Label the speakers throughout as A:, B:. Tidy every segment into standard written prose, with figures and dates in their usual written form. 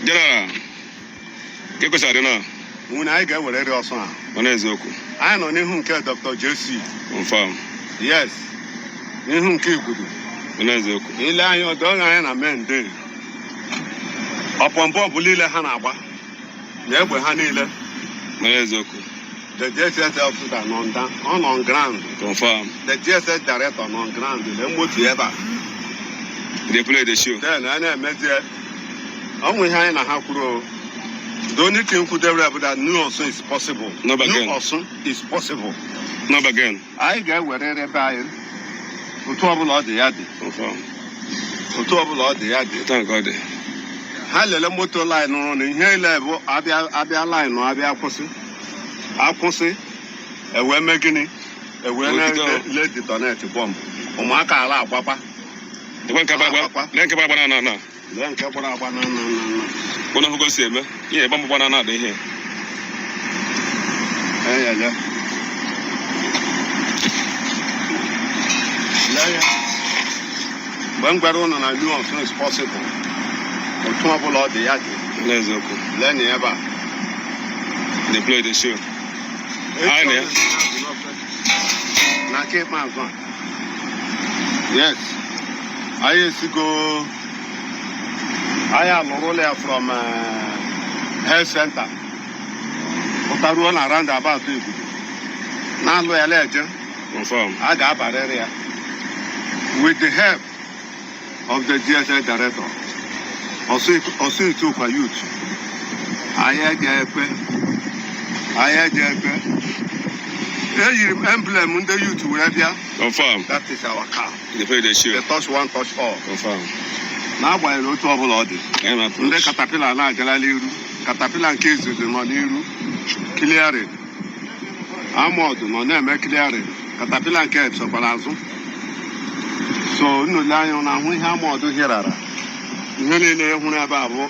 A: General, ¿qué cosa haré no?
B: Una hay que volver a Osana.
A: Ohanezendigbo.
B: I know Nihun care Dr. JC.
A: Confirm.
B: Yes. Nihun Kigudu.
A: Ohanezendigbo.
B: Ilayo don't I am men day. Upon Bob Lila Hanaba. Never Hanila.
A: Ohanezendigbo.
B: The JSS officer on ground.
A: Confirm.
B: The JSS director on ground. The Motieva.
A: They play the show.
B: Then I met there. Only high and a half row. The only thing could ever that new also is possible.
A: No again.
B: New also is possible.
A: No again.
B: I get wherever buying. Trouble all the yard.
A: Confirm.
B: Trouble all the yard.
A: Thank God.
B: Hello, motor line on in here level. Abia line no Abia Cosi. Akosi. A way making it. A way let the donate bomb. Omaka la papa.
A: The one Kpai. Then Kpai banana.
B: Then Kpai banana.
A: One of go see me. Yeah, bomb banana they here.
B: Yeah. When Baron and I knew also is possible. For trouble all the yard.
A: Ohanezendigbo.
B: Learn ever.
A: They play the show. I know.
B: Now keep my son. Yes. I used to go. I am a roller from health center. But I run around about people. Now loyal legend.
A: Confirm.
B: I got bad area. With the help of the GSA director, also it took for youth. I had emblem in the youth wherever.
A: Confirm.
B: That is our car.
A: They play the show.
B: The touch one, touch all.
A: Confirm.
B: Now by no trouble all this.
A: I'm
B: The
A: approach.
B: caterpillar now Galaliru. Caterpillar case the Moniru. Clearing. I'm out no name clearing. Caterpillar case of Palazzo. So no lion and we have more to hear. Really, Hunababo.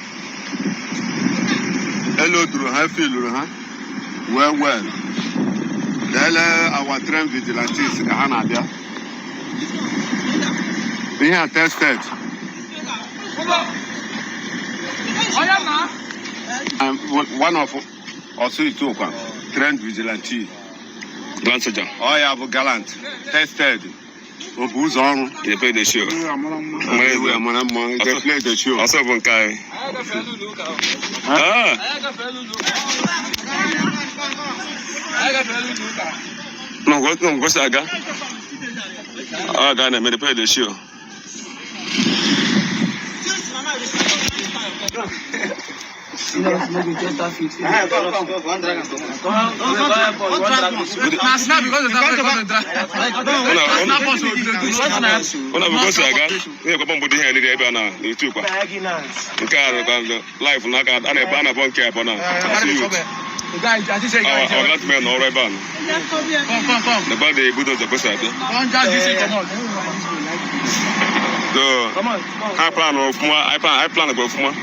B: Hello, Drew. I feel, huh? Well. Tell our train vigilantes, Hanabia. We have tested. One of also it took train vigilante.
A: Grand Soldier.
B: I have a gallant. Tested. Who's on?
A: They play the show.
B: They play the show.
A: Also one guy. Ah. No, go saga. Ah, Ghana, they play the show. I plan to go for more.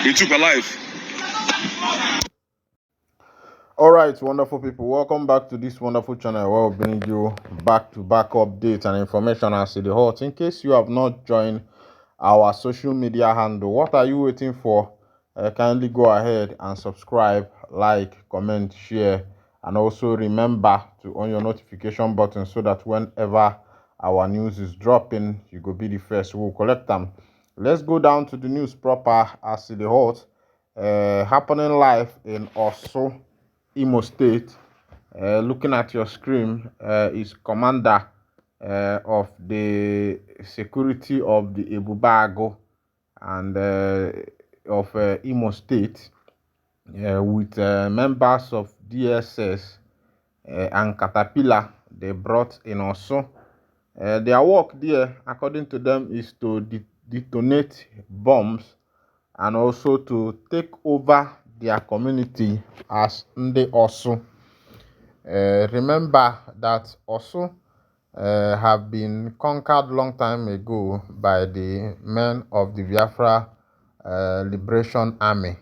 A: He took a life.
C: All right, wonderful people, welcome back to this wonderful channel where we'll bring you back-to-back updates and information as to the hot. In case you have not joined our social media handle, what are you waiting for? Kindly go ahead and subscribe, like, comment, share, and also remember to on your notification button so that whenever our news is dropping, you go be the first. We'll collect them. Let's go down to the news proper as to the hot. Happening live in Osu, Imo State. Looking at your screen is commander of the security of the Ebubago and of Imo State with members of DSS and Caterpillar they brought in Osu. Their work there, according to them, is to detonate bombs and also to take over their community as Nde Osu. Remember that also have been conquered long time ago by the men of the Biafra Liberation Army.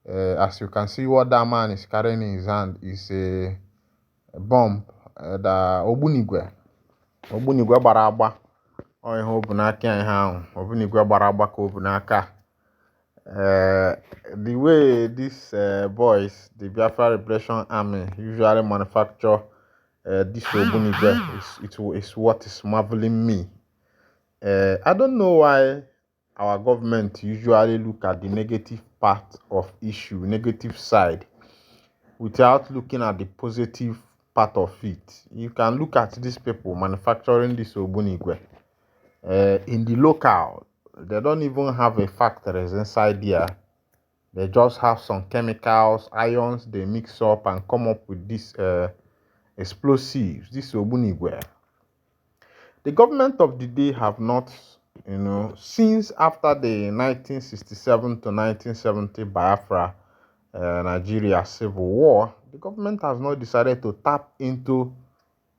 C: As you can see, what that man is carrying in his hand is a bomb. The Ogbunigwe gbara agba. Ọ ihe o bu n'aka ya ihe ahụ. Ogbunigwe gbara agba ka o bu n'aka. The way these boys, the Biafra Liberation Army, usually manufacture this Ogbunigwe is what is marveling me. I don't know why our government usually look at the negative part of issue, negative side, without looking at the positive part of it. You can look at these people manufacturing this Ogbunigwe. In the local, they don't even have a factory inside there. They just have some chemicals, ions they mix up and come up with this explosives, this Ogbunigwe. The government of the day have not, since after the 1967 to 1970 Biafra Nigeria Civil War, the government has not decided to tap into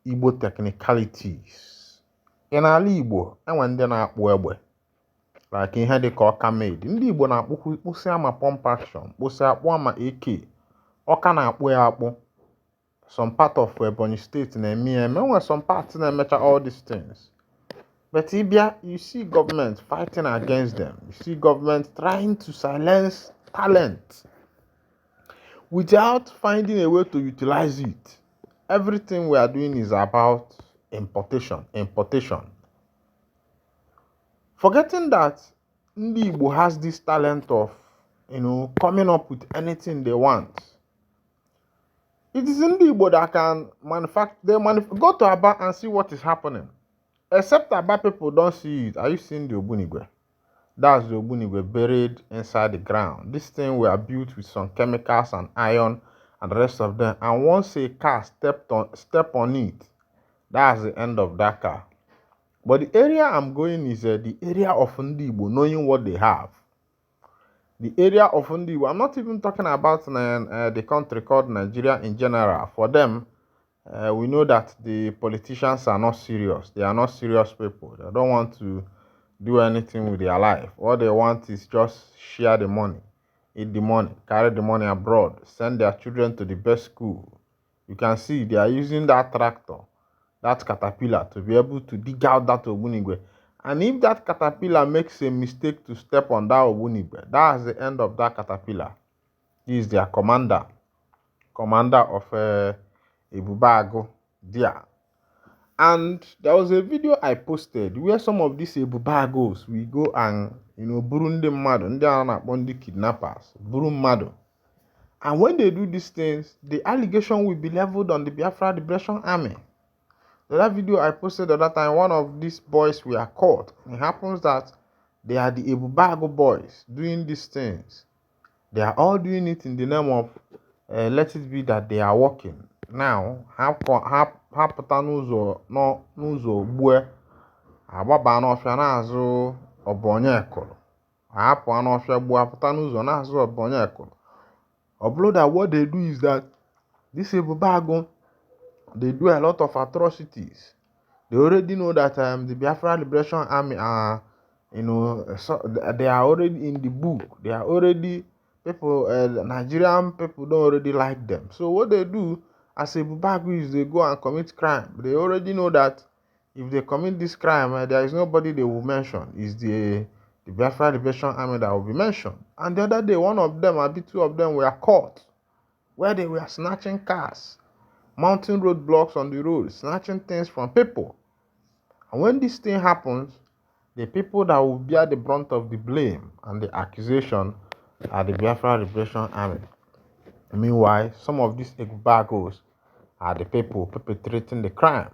C: Igbo technicalities. In ala Igbo, enwe ndị na-akpụ egbe. Like ihe dị ka ọka made. Ndị Igbo na-akpụsị ama pump action, kpụsị akpụ ama AK. Ọka na-akpụ ya akpụ. Some part of Ebonyi State na-eme ya eme. Enwe some parts na-emecha all these things. But Ibia, you see government fighting against them. You see government trying to silence talent without finding a way to utilize it. Everything we are doing is about importation. Forgetting that Ndi Igbo has this talent of, coming up with anything they want. It is Ndi Igbo that can manufacture. Go to Aba and see what is happening. Except Aba people don't see it. Are you seeing the Ogbunigwe? That's the Ogbunigwe buried inside the ground. This thing were built with some chemicals and iron and the rest of them. And once a car step on it, that's the end of that car. But the area I'm going is the area of Ndi Igbo, knowing what they have. The area of Ndi Igbo, I'm not even talking about the country called Nigeria in general. For them, we know that the politicians are not serious. They are not serious people. They don't want to do anything with their life. All they want is just share the money, eat the money, carry the money abroad, send their children to the best school. You can see they are using that tractor, that caterpillar, to be able to dig out that Ogbunigwe. And if that caterpillar makes a mistake to step on that Ogbunigwe, that's the end of that caterpillar. He is their commander of Ebubago there. And there was a video I posted where some of these Ebubagos will go and, buru ndị mmadụ, ndị a na-akpọ ndị kidnappers, buru mmadụ. And when they do these things, the allegation will be leveled on the Biafra Liberation Army. That video I posted the other time, one of these boys were caught. It happens that they are the Ebubago boys doing these things. They are all doing it in the name of let it be that they are working. Now, ha pụta n'ụzọ gbue, agbaba n'ọfịa na-azụ ọbọnye ekụrụ. Ha pụọ n'ọfịa gbue, apụta n'ụzọ na-azụ ọbọnye ekụrụ. Although that what they do is that this Ebubago, they do a lot of atrocities. They already know that the Biafra Liberation Army are, they are already in the book. They are already people, Nigerian people don't already like them. So what they do as Ebubago is they go and commit crime. They already know that if they commit this crime, there is nobody they will mention. It's the Biafra Liberation Army that will be mentioned. And the other day, one of them, maybe two of them were caught where they were snatching cars, mounting roadblocks on the road, snatching things from people. And when this thing happens, the people that will bear the brunt of the blame and the accusation are the Biafra Liberation Army. Meanwhile, some of these Ebubagos are the people perpetrating the crime.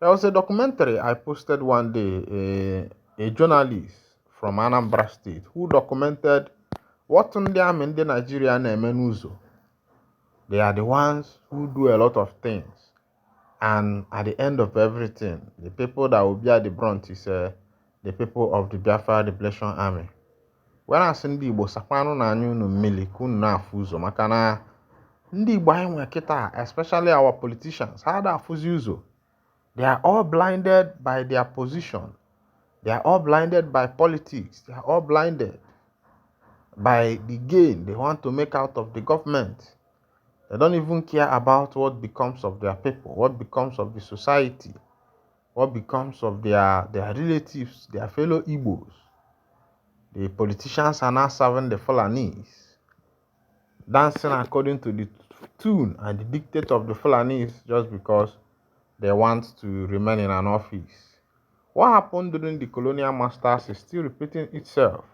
C: There was a documentary I posted one day, a journalist from Anambra State who documented what ndị amị ndị Nigeria na-eme n'ụzọ. They are the ones who do a lot of things. And at the end of everything, the people that will bear the brunt is the people of the Biafra Liberation Army. When I send the Igbo sakwanụ na anyị unu mmili ka unu na-afụ ụzọ maka na Ndị Igbo anyị nwe kịta, especially our politicians, ha da-afụzi ụzọ. They are all blinded by their position. They are all blinded by politics. They are all blinded by the gain they want to make out of the government. They don't even care about what becomes of their people, what becomes of the society, what becomes of their relatives, their fellow Igbos. The politicians are now serving the Fulanis, dancing according to the tune and the dictate of the Fulanis just because they want to remain in an office. What happened during the colonial masters is still repeating itself,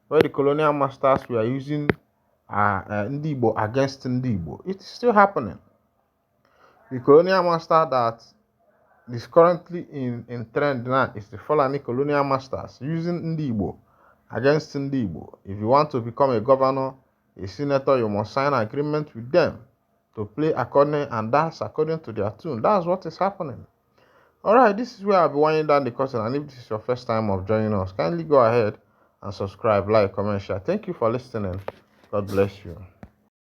C: where the colonial masters were using Ndigbo against Ndigbo. It's still happening. The colonial master that is currently in trend now is the Fulani colonial masters using Ndigbo against Ndigbo. If you want to become a governor, a senator, you must sign an agreement with them to play according and dance according to their tune. That's what is happening. Alright, this is where I'll be winding down the curtain, and if this is your first time of joining us, kindly go ahead and subscribe, like, comment, share. Thank you for listening. God bless you.